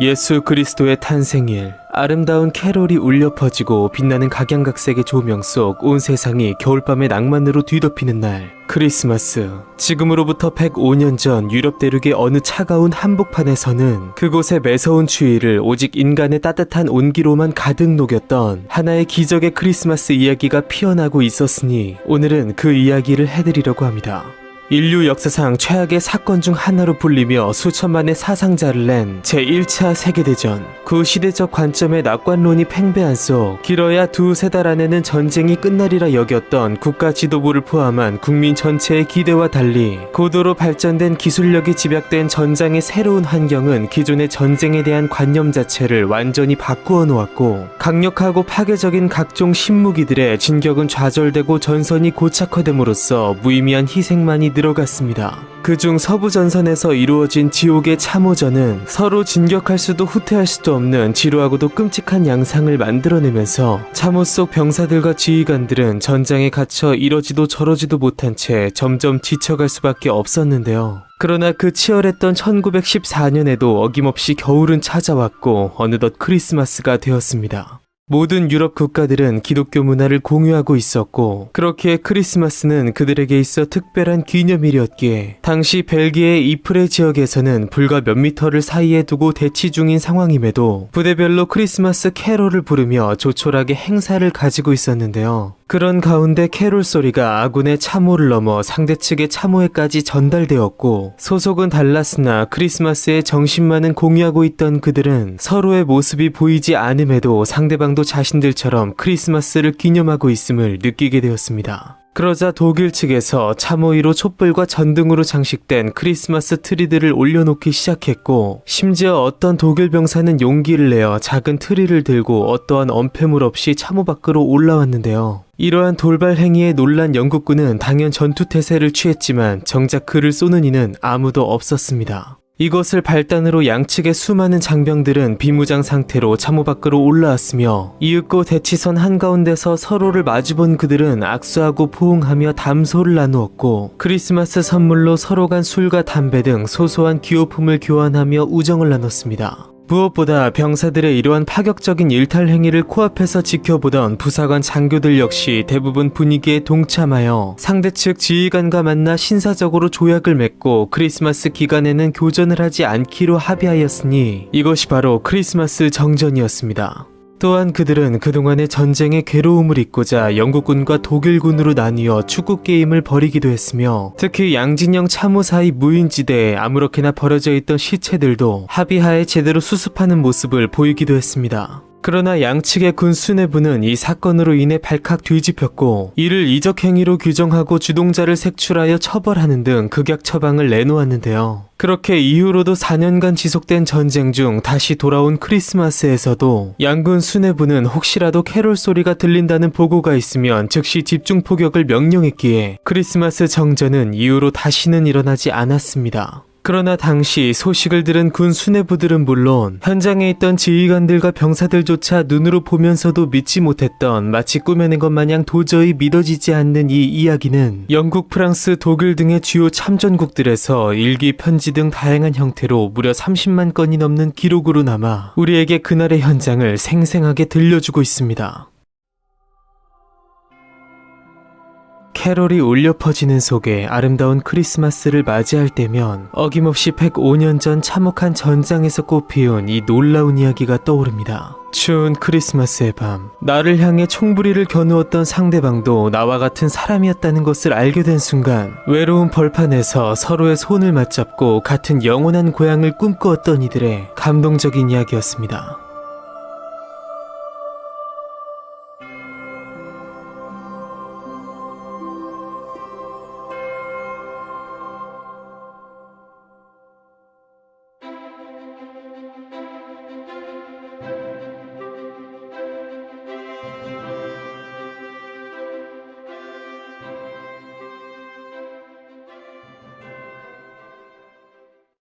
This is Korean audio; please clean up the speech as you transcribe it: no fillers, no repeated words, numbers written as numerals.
예수 그리스도의 탄생일, 아름다운 캐롤이 울려 퍼지고 빛나는 각양각색의 조명 속 온 세상이 겨울밤의 낭만으로 뒤덮이는 날, 크리스마스. 지금으로부터 105년 전 유럽 대륙의 어느 차가운 한복판에서는 그곳의 매서운 추위를 오직 인간의 따뜻한 온기로만 가득 녹였던 하나의 기적의 크리스마스 이야기가 피어나고 있었으니 오늘은 그 이야기를 해드리려고 합니다. 인류 역사상 최악의 사건 중 하나로 불리며 수천만의 사상자를 낸 제1차 세계대전. 그 시대적 관점의 낙관론이 팽배한 속 길어야 두세 달 안에는 전쟁이 끝나리라 여겼던 국가 지도부를 포함한 국민 전체의 기대와 달리 고도로 발전된 기술력이 집약된 전장의 새로운 환경은 기존의 전쟁에 대한 관념 자체를 완전히 바꾸어 놓았고, 강력하고 파괴적인 각종 신무기들의 진격은 좌절되고 전선이 고착화됨으로써 무의미한 희생만이 늘어갔습니다. 그중 서부 전선에서 이루어진 지옥의 참호전은 서로 진격할 수도 후퇴할 수도 없는 지루하고도 끔찍한 양상을 만들어내면서 참호 속 병사들과 지휘관들은 전장에 갇혀 이러지도 저러지도 못한 채 점점 지쳐갈 수밖에 없었는데요. 그러나 그 치열했던 1914년에도 어김없이 겨울은 찾아왔고 어느덧 크리스마스가 되었습니다. 모든 유럽 국가들은 기독교 문화를 공유하고 있었고, 그렇기에 크리스마스는 그들에게 있어 특별한 기념일이었기에 당시 벨기에의 이프레 지역에서는 불과 몇 미터를 사이에 두고 대치 중인 상황임에도 부대별로 크리스마스 캐롤을 부르며 조촐하게 행사를 가지고 있었는데요. 그런 가운데 캐롤 소리가 아군의 참호를 넘어 상대 측의 참호에까지 전달되었고, 소속은 달랐으나 크리스마스에 정신만은 공유하고 있던 그들은 서로의 모습이 보이지 않음에도 상대방도 자신들처럼 크리스마스를 기념하고 있음을 느끼게 되었습니다. 그러자 독일 측에서 참호 위로 촛불과 전등으로 장식된 크리스마스 트리들을 올려놓기 시작했고, 심지어 어떤 독일 병사는 용기를 내어 작은 트리를 들고 어떠한 엄폐물 없이 참호 밖으로 올라왔는데요. 이러한 돌발 행위에 놀란 영국군은 당연 전투태세를 취했지만 정작 그를 쏘는 이는 아무도 없었습니다. 이것을 발단으로 양측의 수많은 장병들은 비무장 상태로 참호 밖으로 올라왔으며, 이윽고 대치선 한가운데서 서로를 마주본 그들은 악수하고 포옹하며 담소를 나누었고, 크리스마스 선물로 서로 간 술과 담배 등 소소한 기호품을 교환하며 우정을 나눴습니다. 무엇보다 병사들의 이러한 파격적인 일탈 행위를 코앞에서 지켜보던 부사관 장교들 역시 대부분 분위기에 동참하여 상대 측 지휘관과 만나 신사적으로 조약을 맺고 크리스마스 기간에는 교전을 하지 않기로 합의하였으니 이것이 바로 크리스마스 정전이었습니다. 또한 그들은 그동안의 전쟁의 괴로움을 잊고자 영국군과 독일군으로 나뉘어 축구게임을 벌이기도 했으며, 특히 양진영 참호 사이 무인지대에 아무렇게나 버려져 있던 시체들도 합의하에 제대로 수습하는 모습을 보이기도 했습니다. 그러나 양측의 군 수뇌부는 이 사건으로 인해 발칵 뒤집혔고, 이를 이적행위로 규정하고 주동자를 색출하여 처벌하는 등 극약 처방을 내놓았는데요. 그렇게 이후로도 4년간 지속된 전쟁 중 다시 돌아온 크리스마스에서도 양군 수뇌부는 혹시라도 캐롤 소리가 들린다는 보고가 있으면 즉시 집중 포격을 명령했기에 크리스마스 정전은 이후로 다시는 일어나지 않았습니다. 그러나 당시 소식을 들은 군 수뇌부들은 물론 현장에 있던 지휘관들과 병사들조차 눈으로 보면서도 믿지 못했던, 마치 꾸며낸 것 마냥 도저히 믿어지지 않는 이 이야기는 영국, 프랑스, 독일 등의 주요 참전국들에서 일기, 편지 등 다양한 형태로 무려 30만 건이 넘는 기록으로 남아 우리에게 그날의 현장을 생생하게 들려주고 있습니다. 캐롤이 울려 퍼지는 속에 아름다운 크리스마스를 맞이할 때면 어김없이 105년 전 참혹한 전장에서 꽃피운 이 놀라운 이야기가 떠오릅니다. 추운 크리스마스의 밤, 나를 향해 총부리를 겨누었던 상대방도 나와 같은 사람이었다는 것을 알게 된 순간, 외로운 벌판에서 서로의 손을 맞잡고 같은 영원한 고향을 꿈꾸었던 이들의 감동적인 이야기였습니다.